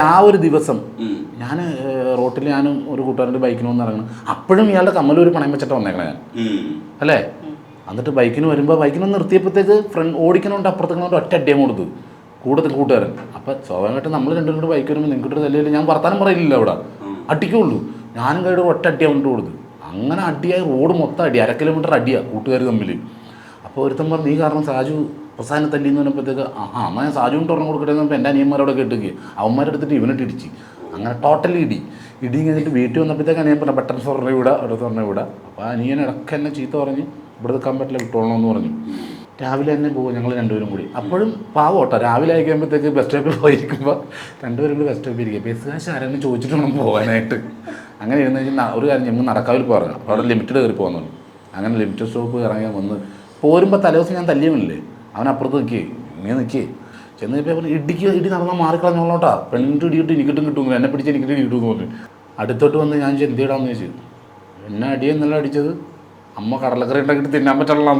ആ ഒരു ദിവസം ഞാൻ റോട്ടിൽ ഞാനും ഒരു കൂട്ടുകാരൻ്റെ ബൈക്കിന് വന്ന് ഇറങ്ങണം. അപ്പോഴും ഇയാളുടെ കമ്മലൂർ പണയം വെച്ചിട്ട് വന്നേക്കണേ ഞാൻ അല്ലേ. എന്നിട്ട് ബൈക്കിന് വരുമ്പോൾ ബൈക്കിന് നിർത്തിയപ്പോഴത്തേക്ക് ഫ്രണ്ട് ഓടിക്കണോണ്ട് അപ്പുറത്തേക്കണോണ്ട് ഒറ്റ അടിയം കൊടുത്തു കൂട്ടുകാരൻ. അപ്പം സ്വാഭാവികമായിട്ട് നമ്മൾ രണ്ടും കൂടെ ബൈക്ക് വരുമ്പോൾ നിങ്ങൾക്കൊരു തല്ലില്ല, ഞാൻ വർത്താനം പറയില്ല അവിടെ, അടിക്കുള്ളൂ. ഞാനും കയ്യുടെ ഒറ്റ അടിയാണ് കൊണ്ട് കൊടുത്തു. അങ്ങനെ അടിയായി റോഡ് മൊത്തം അടി, 1/2 കിലോമീറ്റർ അടിയാണ് കൂട്ടുകാർ തമ്മിൽ. അപ്പോൾ ഒരുത്തൻ പറഞ്ഞു, നീ കാരണം സാജു പ്രസാദനെ തല്ലിന്ന് പറഞ്ഞപ്പോഴത്തേക്ക് എന്നാൽ ഞാൻ സാജുവിന് തുറന്നു കൊടുക്കട്ടെ എന്ന് പറഞ്ഞപ്പോൾ എൻ്റെ അനിയന്മാരോടെ കേട്ടുകയും അവന്മാരെടുത്തിട്ട് ഇവനിട്ട് ഇടിച്ച്. അങ്ങനെ ടോട്ടലി ഇടി കഴിഞ്ഞിട്ട് വീട്ടിൽ വന്നപ്പോഴത്തേക്ക് അനിയൻ പറഞ്ഞ ബട്ടൺ സ്വർണ്ണ ഇവിടെ ഇവിടെ. അപ്പോൾ അനിയൻ ഇടയ്ക്ക് എന്നെ ചീത്ത പറഞ്ഞ് ഇവിടെ നിൽക്കാൻ പറ്റില്ല, വിട്ടോളണമെന്ന് പറഞ്ഞു. രാവിലെ തന്നെ പോകും ഞങ്ങൾ രണ്ടുപേരും കൂടി. അപ്പോഴും പാവോട്ടോ, രാവിലെ ആയി കഴിയുമ്പോഴത്തേക്ക് ബസ് സ്റ്റോപ്പിൽ പോയിരിക്കുമ്പോൾ രണ്ടുപേരും കൂടി ബസ് സ്റ്റോപ്പിൽ ഇരിക്കുക. ബസ് കാശ് ആരെങ്കിലും ചോദിച്ചിട്ട് വേണം പോകാനായിട്ട്. അങ്ങനെ ഇരുന്ന് കഴിഞ്ഞാൽ ഒരു കാര്യം ഞങ്ങൾ നടക്കാവിൽ പോകാറ്, അപ്പോൾ അവിടെ ലിമിറ്റഡ് കയറി പോകുന്നുള്ളൂ. അങ്ങനെ ലിമിറ്റഡ് സ്റ്റോപ്പ് ഇറങ്ങി വന്ന് പോരുമ്പോൾ തലേദിവസം ഞാൻ തല്ലിയവനില്ലേ, അവനപ്പുറത്ത് നിൽക്കേ ഇങ്ങനെ നിൽക്കേ ചെന്ന് ഇപ്പോൾ ഇടി നടന്നാൽ മാറിക്കളഞ്ഞോളോട്ടാ, പെണ്ണിട്ട് ഇടിയിട്ട് എനിക്കിട്ടും കിട്ടും, എന്നെ പിടിച്ച് എനിക്കിട്ട് കിട്ടുമെന്ന് പറഞ്ഞു. അടുത്തോട്ട് വന്ന് ഞാൻ എന്തിടാന്ന് ചോദിച്ചു. എന്നെ അടിയെന്നല്ല അടിച്ചത്, അമ്മ കടലക്കറി ഉണ്ടാക്കിയിട്ട് തിന്നാൻ പറ്റുള്ള